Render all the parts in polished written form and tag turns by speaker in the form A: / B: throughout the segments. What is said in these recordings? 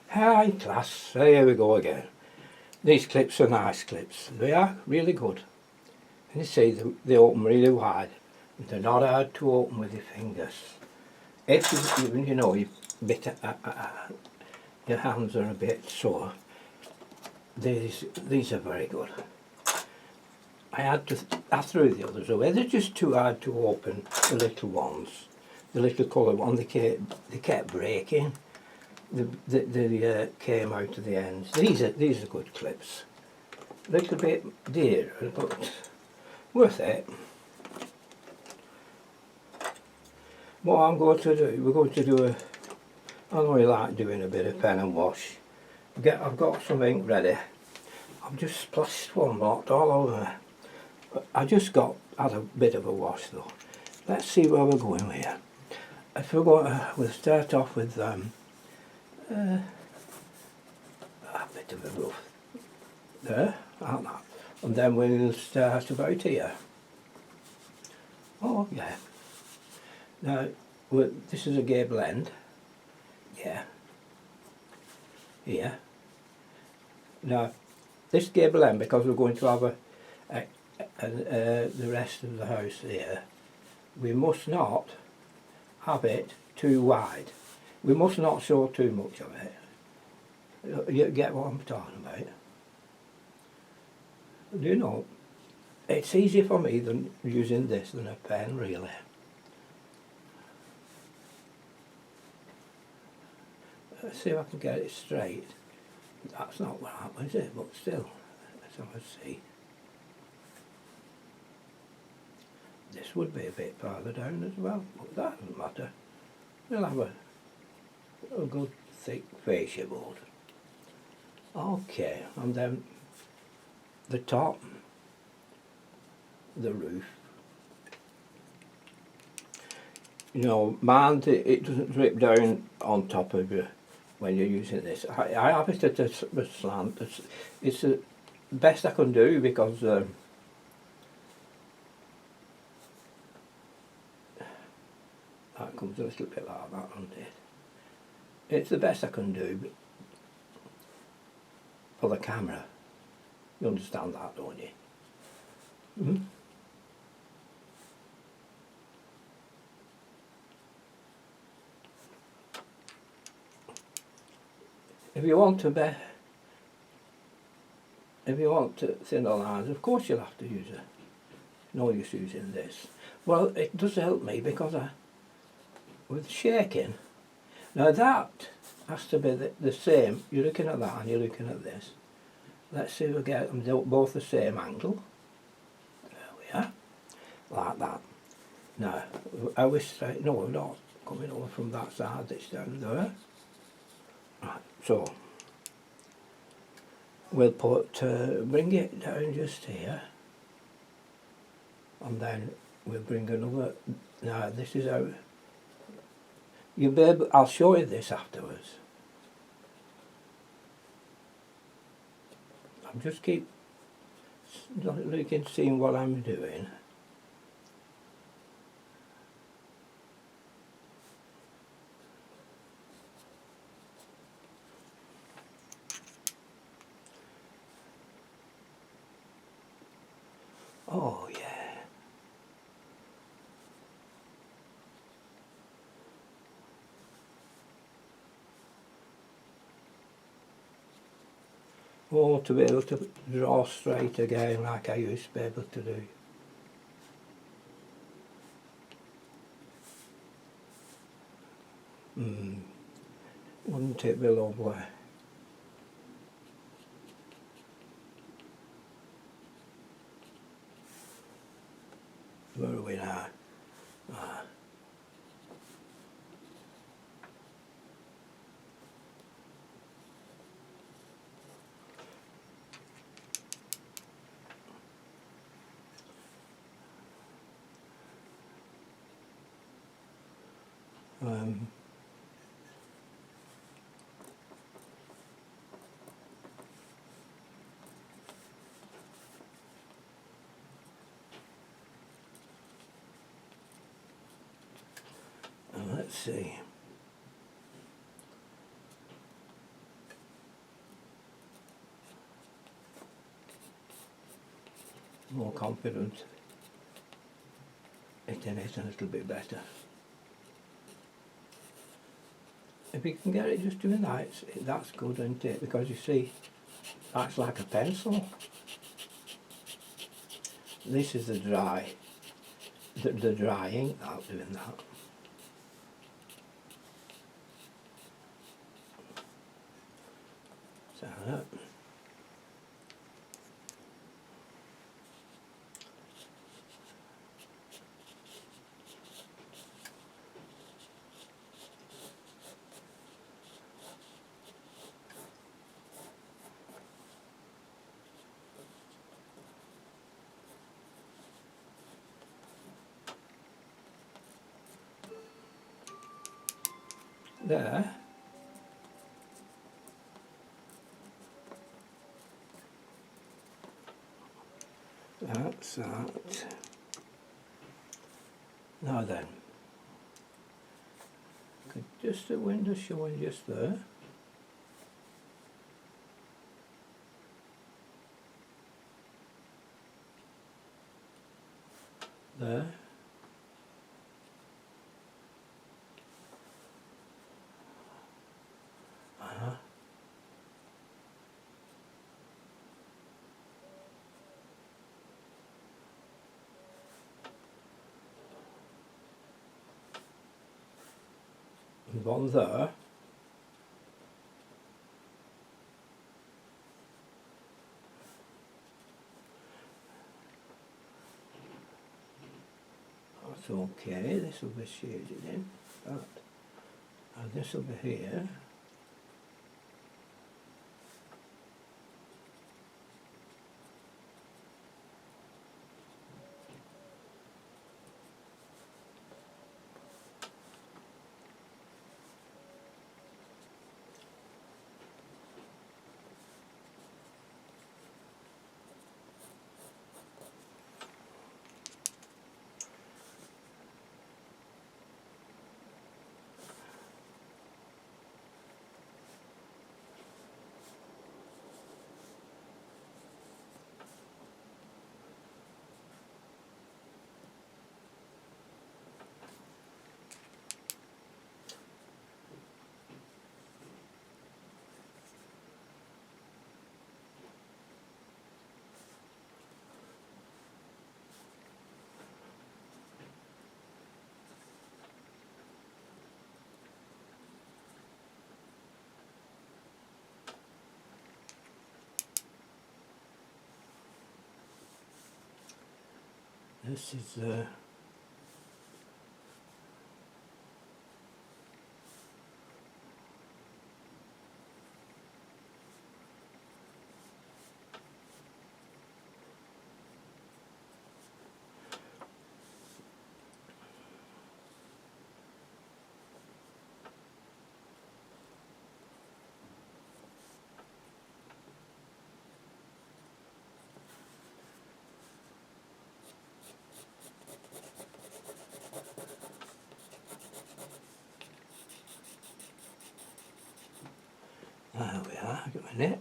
A: High class, here we go again. These clips are nice clips, they are really good. And you see they open really wide. They're not hard to open with your fingers. If you know your hands are a bit sore, these are very good. I threw the others away. They're just too hard to open. The little ones, the little colour one, they kept breaking. They came out of the ends. These are good clips. A little bit dearer, but worth it. What I'm going to do, we're going to do I know you like doing a bit of pen and wash. I've got some ink ready. I've just splashed one lot all over. I just had a bit of a wash though. Let's see where we're going here. If we're going to, we'll start off with a bit of a rough there, like that. And then we'll start about here. Oh yeah. Now, this is a gable end. Yeah. Here. Now, this gable end, because we're going to have the rest of the house here, we must not have it too wide. We must not show too much of it. You get what I'm talking about? Do you know, it's easier for me than using this than a pen, really. Let's see if I can get it straight. That's not right, is it? But still, let's have a see. This would be a bit farther down as well, but that doesn't matter. We'll have a good thick fascia board. Okay, and then the top, the roof. You know, mind it doesn't drip down on top of you when you're using this. I have it at a slant. It's the best I can do because that comes a little bit like that, doesn't it? It's the best I can do for the camera. You understand that, don't you? Mm-hmm. If you want to thin the lines, of course you'll have to use it. No use using this. Well, it does help me because with shaking. Now that has to be the same. You're looking at that and you're looking at this. Let's see if we get them both the same angle. There we are. Like that. Now, are we straight? No, we're not coming over from that side. It's down there. Right, so we'll bring it down just here, and then we'll bring another. Now this is how you'll be able. I'll show you this afterwards. I'm just keep looking, seeing what I'm doing. Oh yeah. Oh, to be able to draw straight again like I used to be able to do. Wouldn't it be lovely? Where are we now? Ah. Let's see. more confident hitting it a little bit better. If you can get it just doing that, that's good, isn't it? Because you see, that's like a pencil. This is the dry ink that's doing that. So that. There. That's that. Now then, just the window showing just there. There. And one there. That's okay, this will be shaded in. That. And this will be here. This is there we are, got my net.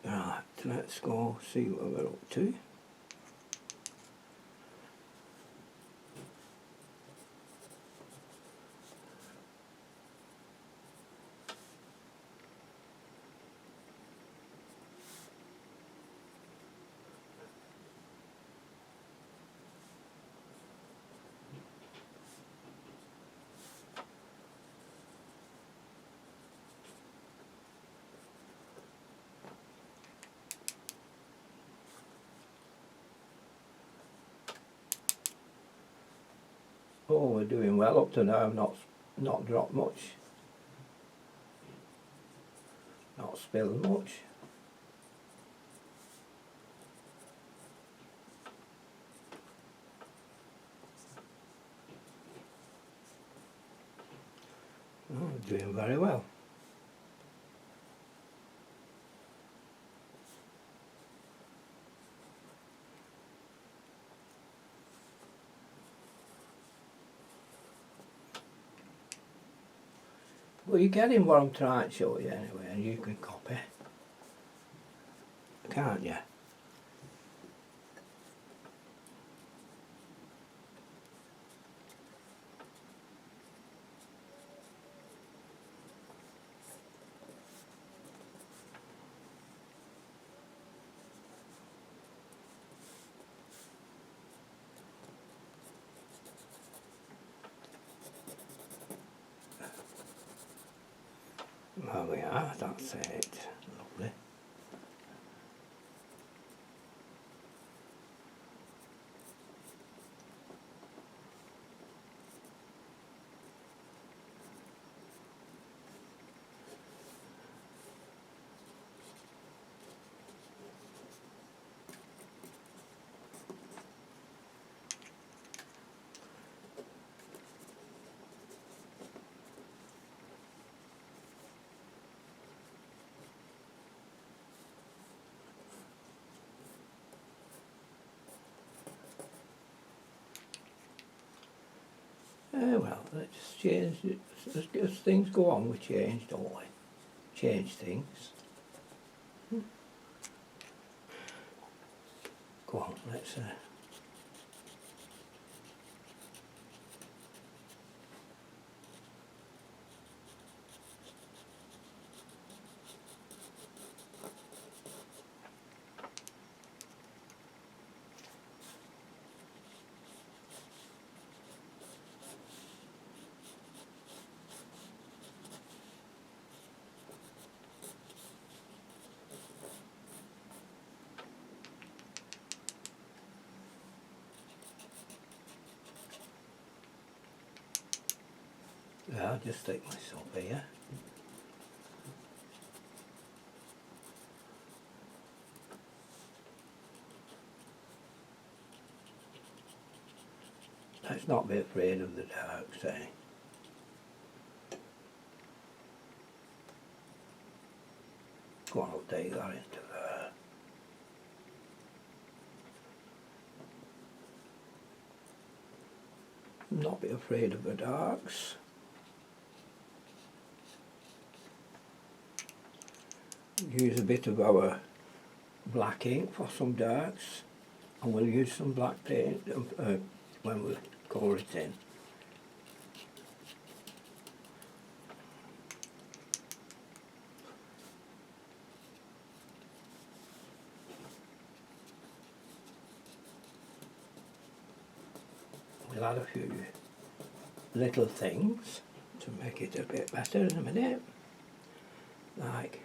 A: Right, let's go see what we're up to. Oh, we're doing well up to now. I've not dropped much, not spilled much. Oh, doing very well. Well, you're getting what I'm trying to show you anyway, and you can copy, can't you? There we are, that's it. Lovely. Well, let's change it. As things go on, we change, don't we? Change things. Go on, let's I'll just stick myself here. Let's not be afraid of the dark, say. Go on, I'll take that into there. Not be afraid of the darks. Use a bit of our black ink for some darks, and we'll use some black paint when we colour it in. We'll add a few little things to make it a bit better in a minute, like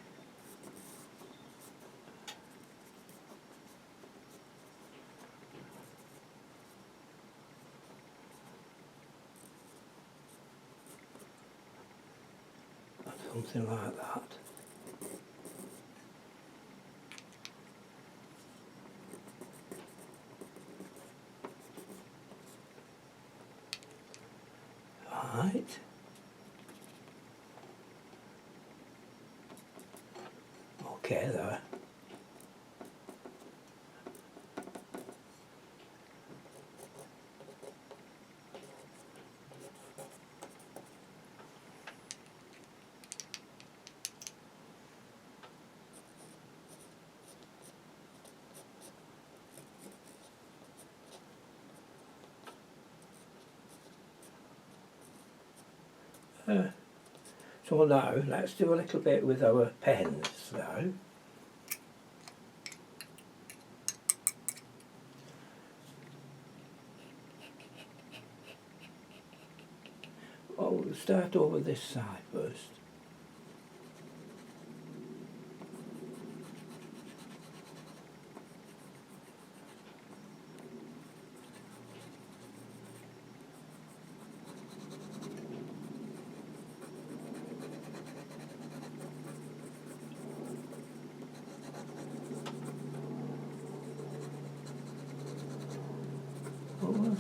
A: something like that. Right. Okay there. So now let's do a little bit with our pens now. Well, we'll start over this side first.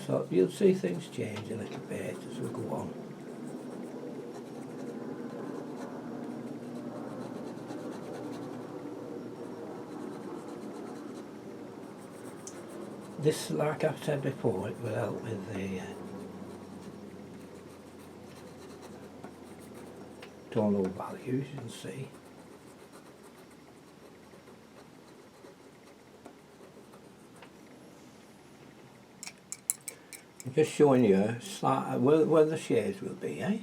A: So you'll see things change a little bit as we go on. This, like I've said before, it will help with the tonal values, you can see. I'm just showing you where the shades will be, eh?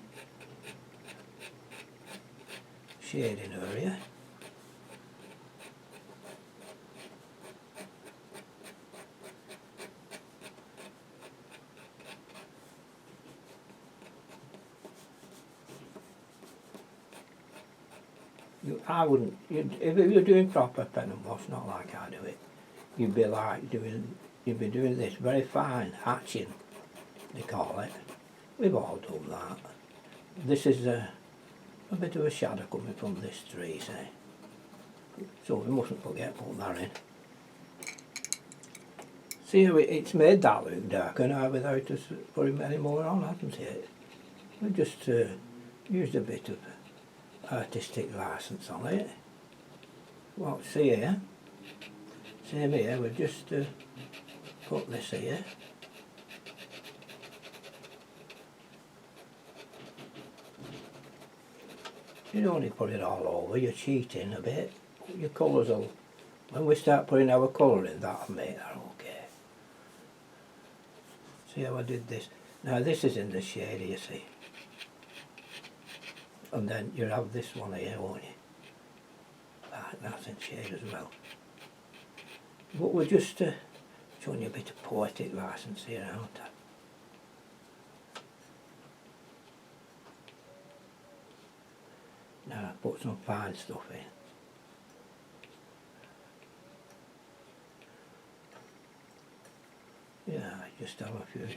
A: Shading area. I wouldn't, if you were doing proper pen and wash, not like I do it, you'd be doing this very fine hatching, they call it. We've all done that. This is a bit of a shadow coming from this tree, say. So we mustn't forget to put that in. See how it's made that look darker now without us putting any more on, hasn't it? We just used a bit of artistic license on it. Well, see here, same here, we just put this here. You don't need to put it all over, you're cheating a bit. Your colours will, when we start putting our colour in, that'll make that okay. See how I did this? Now this is in the shade, you see. And then you have this one here, won't you? That's in shade as well. But we're just showing you a bit of poetic license here, aren't I? Now I put some fine stuff in. Yeah, I just have a few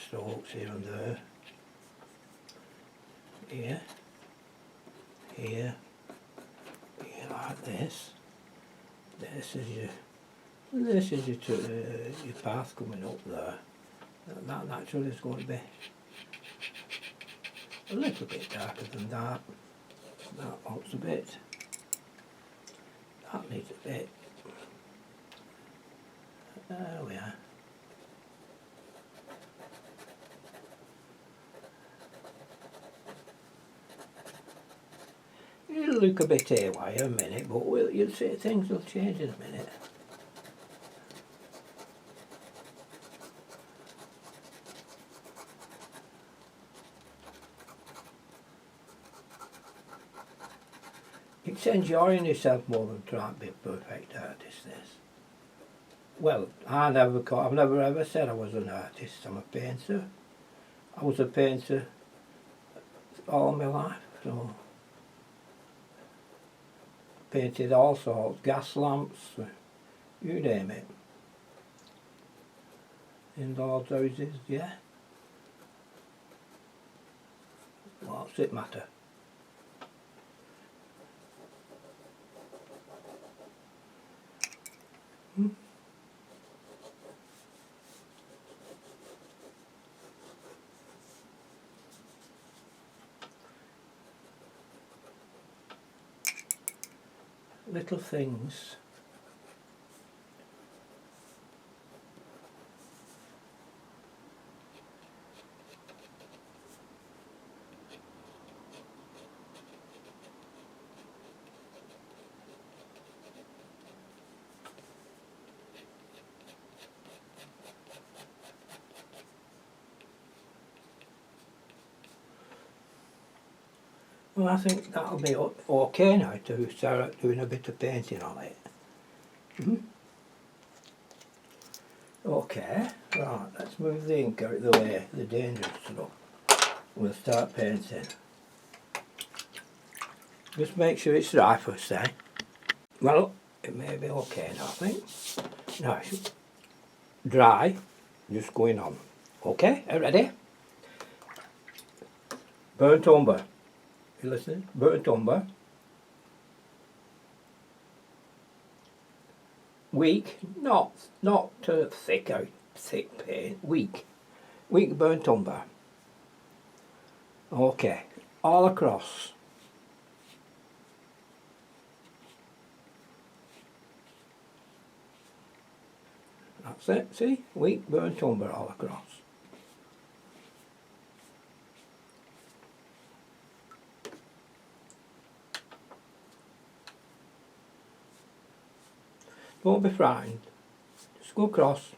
A: strokes here and there. Here, here, here like this. This is your path coming up there. That naturally is going to be a little bit darker than that. That wants a bit. That needs a bit. There we are. It'll look a bit haywire a minute, but you'll see things will change in a minute. It's enjoying yourself more than trying to be a perfect artist, this. Well, I've never ever said I was an artist. I'm a painter. I was a painter all my life, so painted all sorts, gas lamps, you name it. Indoors houses, yeah. What's it matter? Little things. Well, I think that'll be okay now to start doing a bit of painting on it. Okay, right, let's move the ink out of the way, the dangerous stuff. We'll start painting. Just make sure it's dry first, eh? Well, it may be okay now, I think. Now, dry, just going on. Okay, are you ready? Burnt umber. You listening? Burnt umber. Weak, not thick paint. Weak burnt umber. Okay, all across. That's it. See, weak burnt umber all across. Don't be frightened, just go across.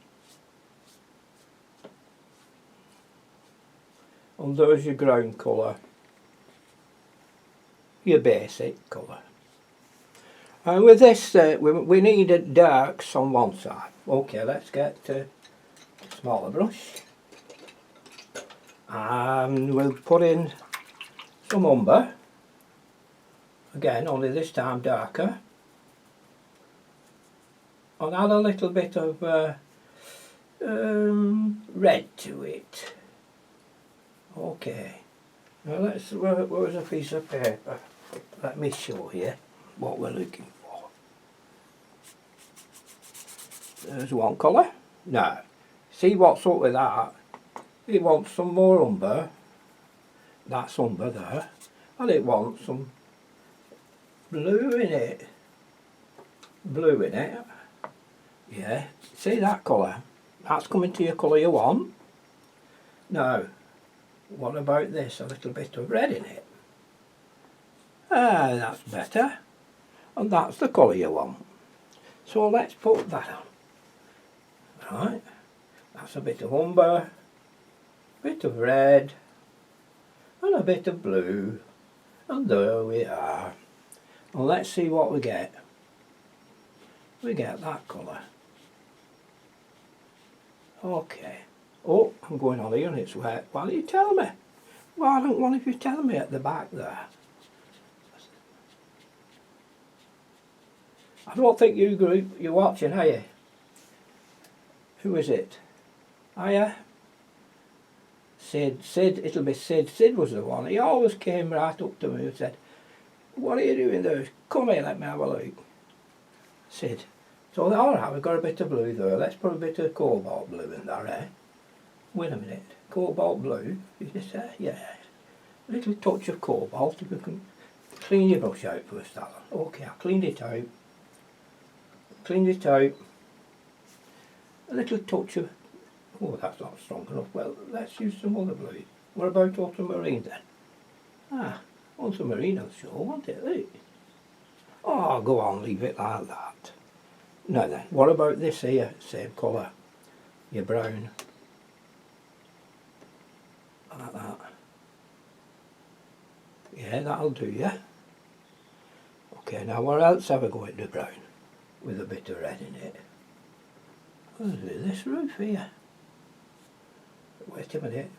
A: And there's your ground colour, your basic colour. And with this, we need darks on one side. Okay, let's get a smaller brush. And we'll put in some umber. again, only this time darker, and add a little bit of red to it. Okay, now where's a piece of paper? Let me show you what we're looking for. There's one colour. Now, see what's up with that? It wants some more umber. That's umber there. And it wants some blue in it. Blue in it. Yeah. See that colour? That's coming to your colour you want. Now, what about this? A little bit of red in it. Ah, that's better. And that's the colour you want. So let's put that on. Right. That's a bit of umber, a bit of red, and a bit of blue. And there we are. And let's see what we get. We get that colour. Okay. Oh, I'm going on here and it's wet. Why don't you tell me? Well, I don't want if you tell me at the back there. I don't think you group you're watching, are you? Who is it? Are you? Sid, it'll be Sid. Sid was the one. He always came right up to me and said, "What are you doing there? Come here, let me have a look." Sid. So, alright, we've got a bit of blue there. Let's put a bit of cobalt blue in there, eh? Wait a minute. Cobalt blue, you just say? Yeah. A little touch of cobalt, if you can clean your brush out first, Alan. Okay, I cleaned it out. Cleaned it out. A little touch of... Oh, that's not strong enough. Well, let's use some other blue. What about ultramarine then? Ah, ultramarine will show, won't it? Look. Oh, go on, leave it like that. Now then, what about this here? Same colour. Your brown. Like that. Yeah, that'll do, yeah. Okay, now where else have I got the brown? With a bit of red in it. What's with this roof here? Wait a minute,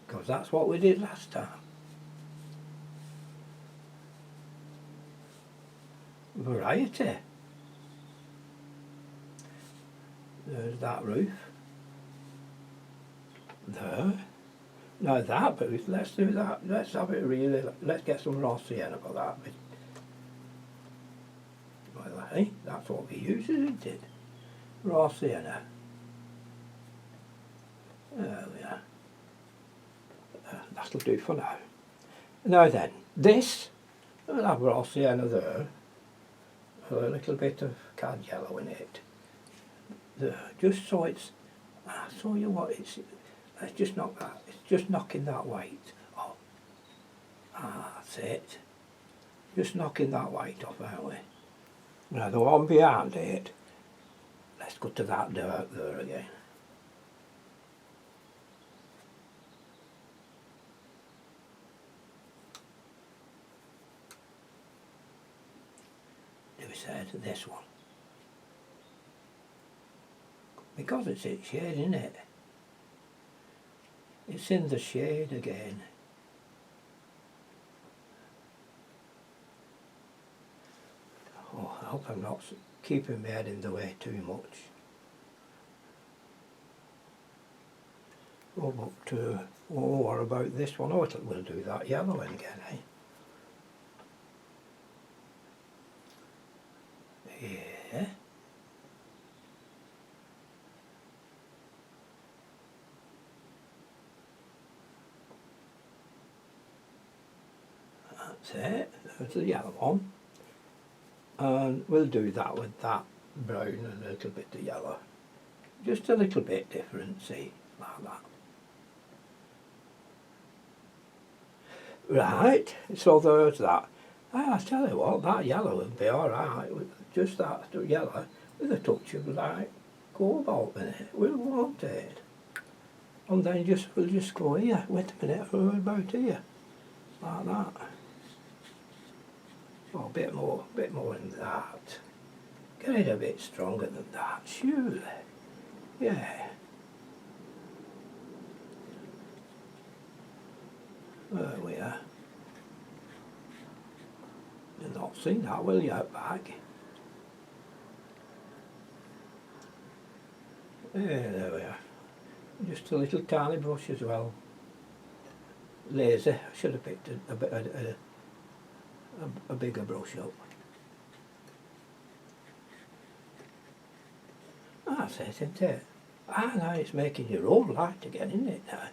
A: because that's what we did last time. Variety. There's that roof. There. Now that booth, let's do that. Let's have it really, let's get some raw sienna for that bit. Well, hey, that's what we use, isn't it? Raw sienna. There we are. That'll do for now. Now then, this, I'll have raw sienna there. A little bit of cad yellow in it. There, just so it's, I'll show you what it's, let's just knock that, it's just knocking that white off. Ah, that's it. Just knocking that white off, aren't we? Now the one behind it, let's go to that dark there again. We said this one. Because it's its shade, isn't it? It's in the shade again. Oh, I hope I'm not keeping my head in the way too much. Go up to, oh, what about this one? Oh, we'll do that yellow again, eh? Yeah. That's it. There's the yellow one. And we'll do that with that brown and a little bit of yellow. Just a little bit different, see, like that. Right, so there's that. I tell you what, that yellow would be alright, just that yellow with a touch of like cobalt in it. We'll want it. And then we'll just go here, wait a minute, what about here? Like that. Oh, a bit more than that. Get it a bit stronger than that, surely. Yeah. There we are. They're not not see that, will you, at back? There we are. Just a little tiny brush as well. Lazy. I should have picked a bigger brush up. That's it, isn't it? Ah, now it's making your road light again, isn't it now?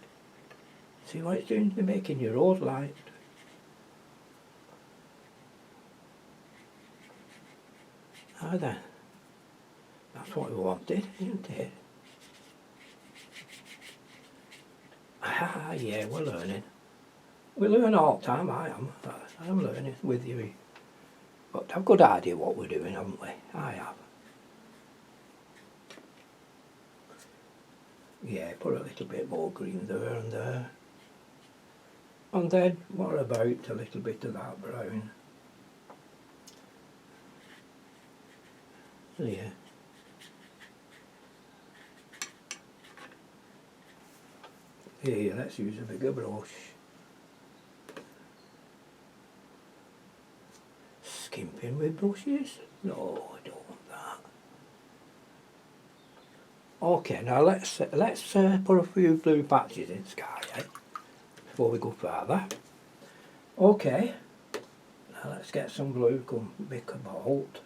A: See what it's doing to making your road light? Now then, that's what we wanted, isn't it? Ah, yeah, we're learning. We learn all the time, I'm learning with you. But I've a good idea what we're doing, haven't we? I have. Yeah, put a little bit more green there and there. And then, what about a little bit of that brown? Yeah. Here, let's use a bigger brush. Skimping with brushes? No, I don't want that. Okay, now let's put a few blue patches in sky, before we go further. Okay, now let's get some blue, big cobalt.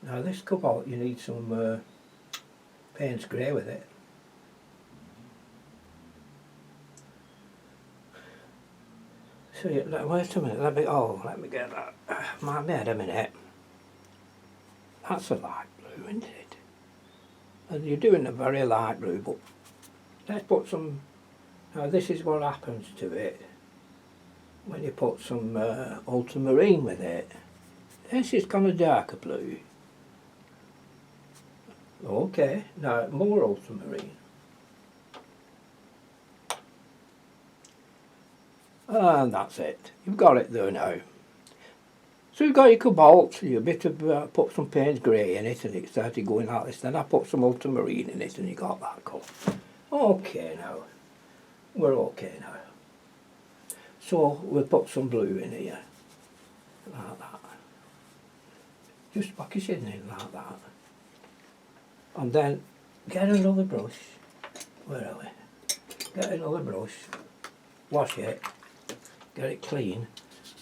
A: Now this cobalt, you need some Payne's grey with it. So wait a minute, let me get that. My head a minute. That's a light blue, isn't it? And you're doing a very light blue, but let's put some. Now this is what happens to it when you put some ultramarine with it. This is kind of darker blue. Okay, now more ultramarine. And that's it. You've got it there now. So you've got your cobalt, you put some Payne's grey in it and it started going like this. Then I put some ultramarine in it and you got that colour. Okay now. We're okay now. So we'll put some blue in here. Like that. Just packaging it like that. And then get another brush. Where are we? Get another brush. Wash it. Get it clean.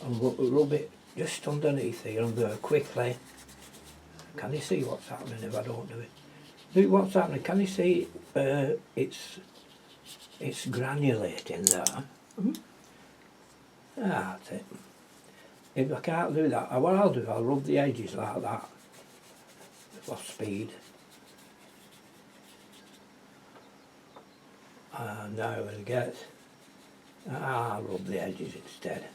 A: And rub it just underneath here and there quickly. Can you see what's happening if I don't do it? Look what's happening. Can you see it's granulating there? That's it. If I can't do that, what I'll do, I'll rub the edges like that for speed. And now we'll get, I'll rub the edges instead.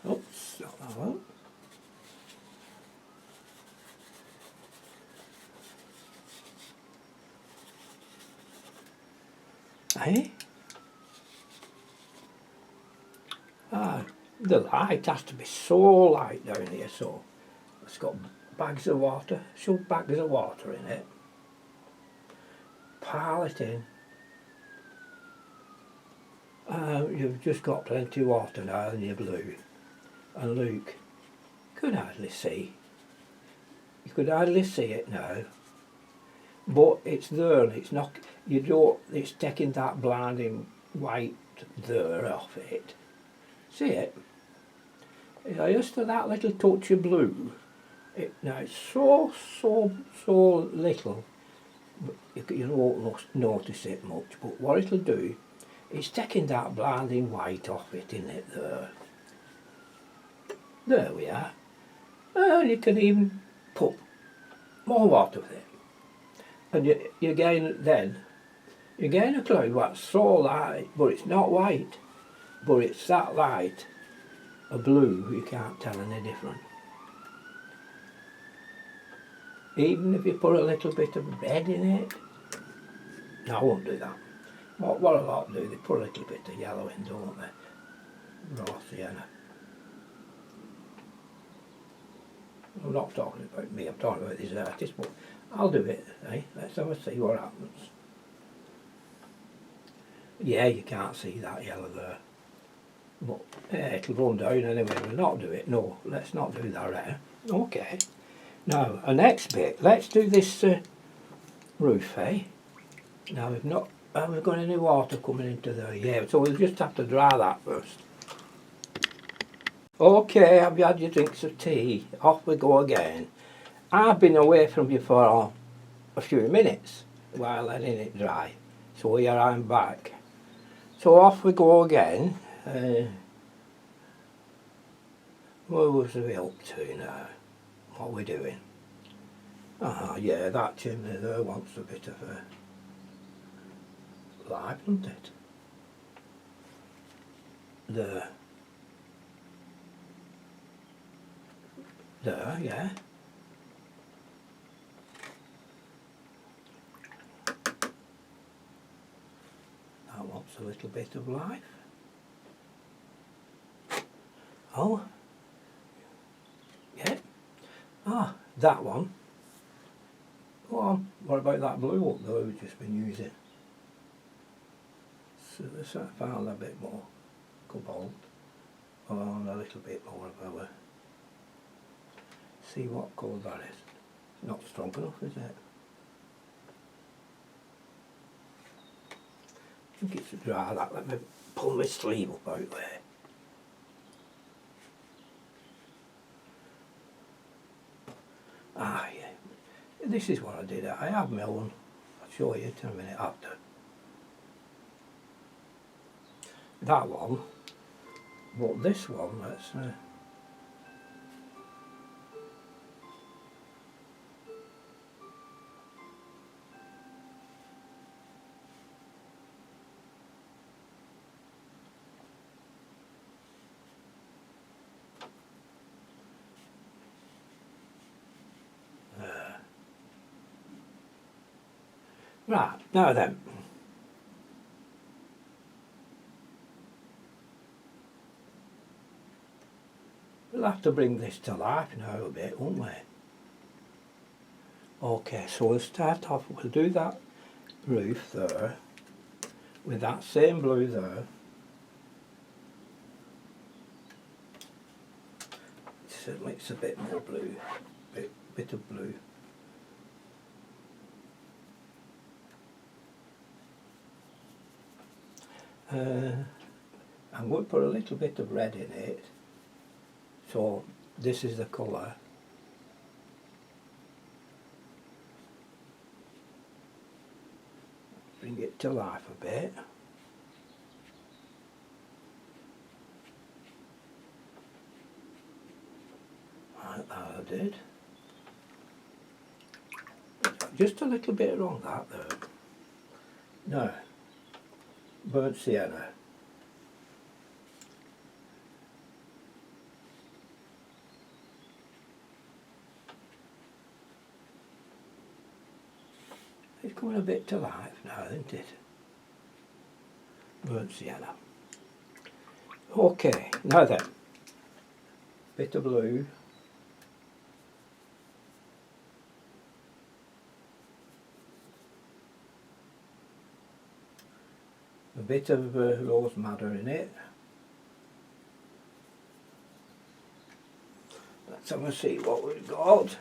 A: Oops, not that one. Hey? The light has to be so light down here, so it's got bags of water, shove bags of water in it, pile it in. You've just got plenty of water now in your blue. And look, you could hardly see. You could hardly see it now. But it's there and it's not, it's taking that blinding white there off it. See it? Just that little touch of blue. Now it's so little, you won't notice it much, but what it'll do, it's taking that blinding white off it, isn't it, there? There we are. And you can even put more water with it. And you gain a cloud that's so light, but it's not white, but it's that light, a blue, you can't tell any different. Even if you put a little bit of red in it, no, I won't do that. What a lot do, they put a little bit of yellow in, don't they? Raw sienna. I'm not talking about me, I'm talking about this artist, but I'll do it, eh? Let's have a see what happens. Yeah, you can't see that yellow there. But it'll run down anyway. We'll not do it. No, let's not do that there. Okay. Now, our next bit, let's do this roof, eh? Now have we got any water coming into there? Yeah, so we'll just have to dry that first. Okay, have you had your drinks of tea? Off we go again. I've been away from you for a few minutes while letting it dry. So here I'm back. So off we go again. What was we up to now? What are we doing? Yeah, that chimney there wants a bit of a life, doesn't it? There, yeah. That wants a little bit of life. Oh, yeah. That one. Go on, what about that blue up there we've just been using? So this I found a bit more cobalt. Oh, a little bit more of our. See what colour that is. Not strong enough, is it? I think it's dry that. Let me pull my sleeve up out there. Yeah. This is what I did. I have my own. I'll show you in a minute after. That one. But this one, let's right, now then. We'll have to bring this to life now a bit, won't we? Okay, so we'll start off, we'll do that roof there, with that same blue there. So it makes a bit more blue, bit of blue. I'm going to put a little bit of red in it. So this is the colour. Bring it to life a bit. Like that I did. Just a little bit wrong that there. No. Burnt sienna. It's coming a bit to life now, isn't it? Burnt sienna. Okay, now then. Bit of blue. A bit of rose madder in it. Let's have a see what we've got.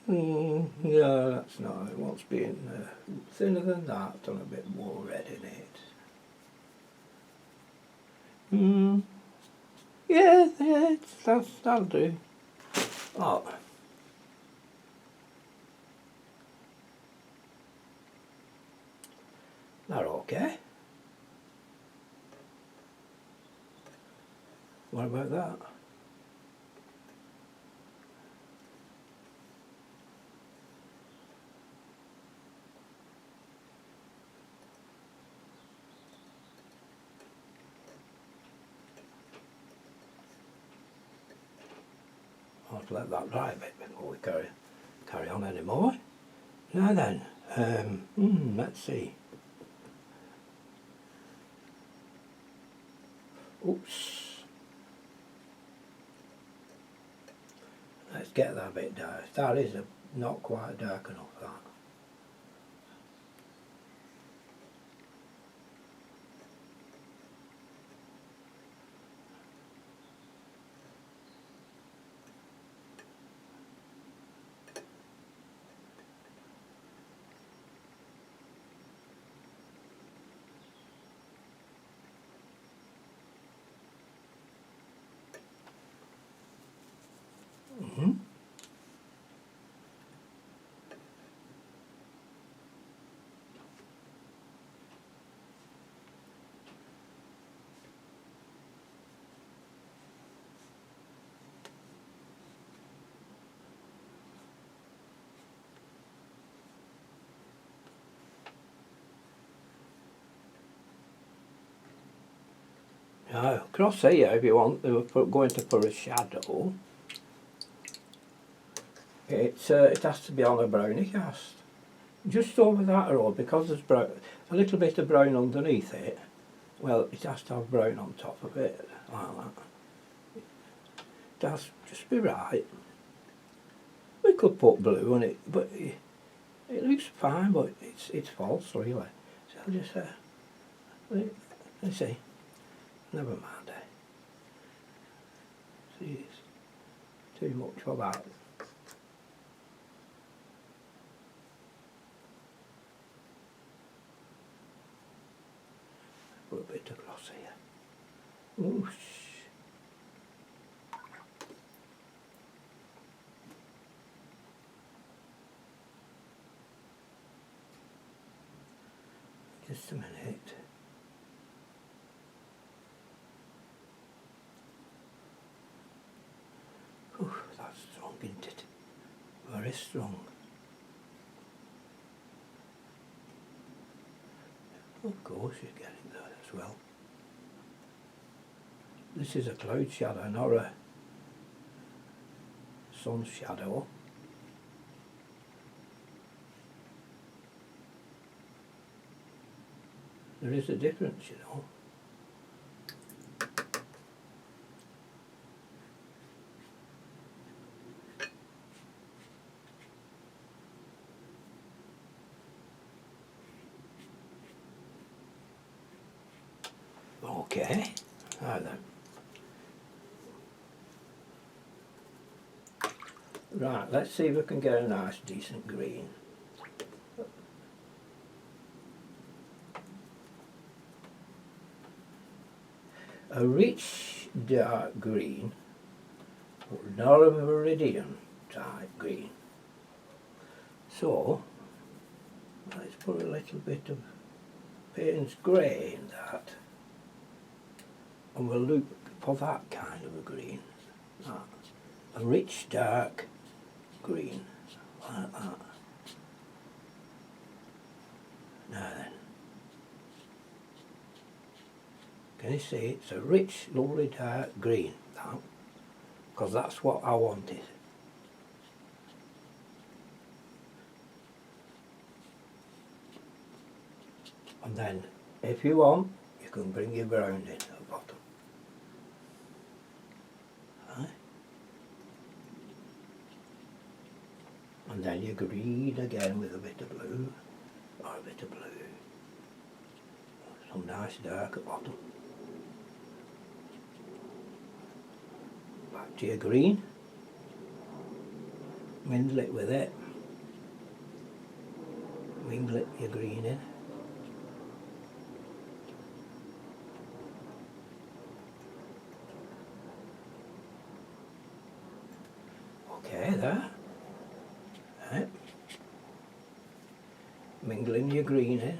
A: Yeah, that's not, it wants being thinner than that, and a bit more red in it. Yeah, that'll do. Oh. They're okay. What about that? I'll have to let that dry a bit before we carry on anymore. Now then, let's see. Oops. Let's get that a bit dark. That is not quite dark enough, that. Now across here, if you want going to put a shadow, it has to be on a brownie cast. Just over that road, because there's a little bit of brown underneath it, well, it has to have brown on top of it, like that. It has to just be right. We could put blue on it, but it looks fine, but it's false really. So I'll just let's see. Never mind. See, it's too much for that. Put a bit across here. Oosh. Just a minute. Ooh, that's strong, isn't it? Very strong. Of course you're getting that as well. This is a cloud shadow, not a sun shadow. There is a difference, you know. Okay, right then. Right, let's see if we can get a nice decent green. A rich dark green, but not a meridian type green. So, let's put a little bit of Payne's grey in that. And we'll look for that kind of a green. A rich dark green, like that. Now then, can you see it's a rich, lovely dark green, that, because that's what I wanted. And then, if you want, you can bring your brown in at the bottom. Right? And then your green again with a bit of blue, or a bit of blue. Some nice dark at bottom. Back to your green. Mingle it with it. Mingle it your green in. Okay, there. Right. Mingling your green in.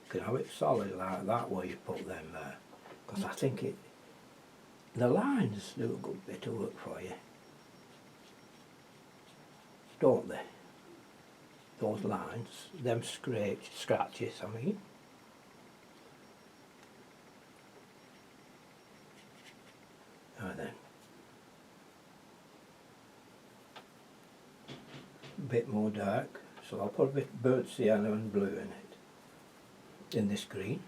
A: You can have it solid like that where you put them there, because I think the lines do a good bit of work for you, don't they? Those lines, them scratches I mean. Right then. A bit more dark, so I'll put a bit of burnt sienna and blue in it, in this green.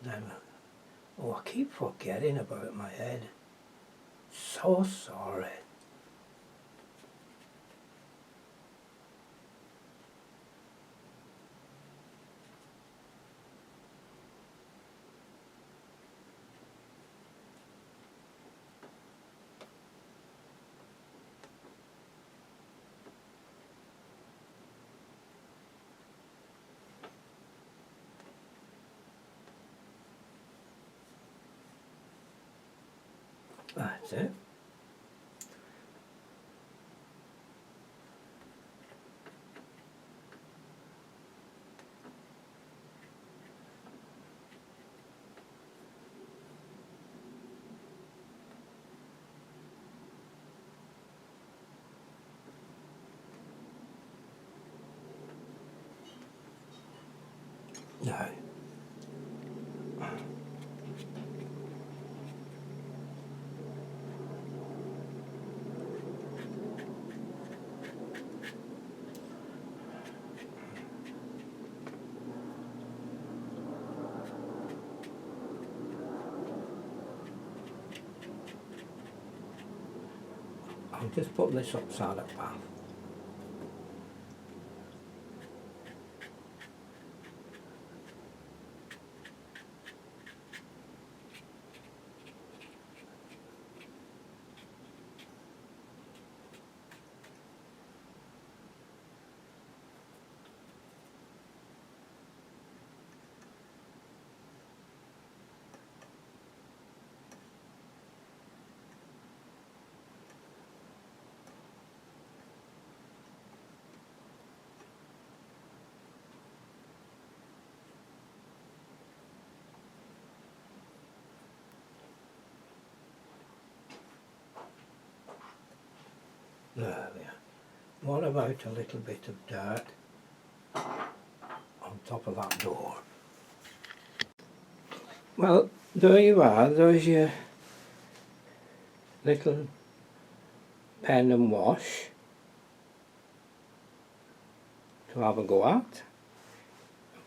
A: Then, oh, I keep forgetting about my head. So sorry. That's it. No. I'll just put this upside the path. There we are. What about a little bit of dirt on top of that door? Well, there you are, there's your little pen and wash to have a go at.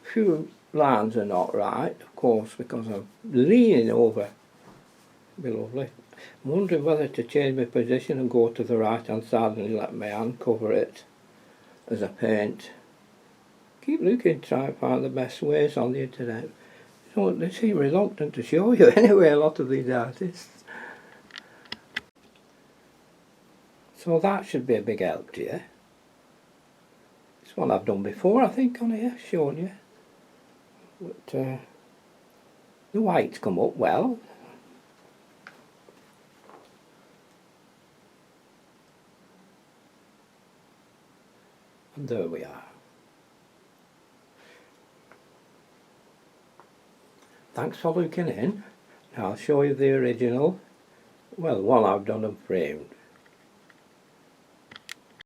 A: A few lines are not right, of course, because I'm leaning over. Be lovely. I'm wondering whether to change my position and go to the right hand side and let my hand cover it as I paint. Keep looking, try and find the best ways on the internet. So they seem reluctant to show you anyway, a lot of these artists. So that should be a big help to you. It's one I've done before, I think, on here, shown you. But the whites come up well. And there we are. Thanks for looking in. Now I'll show you the original, well, one I've done and framed.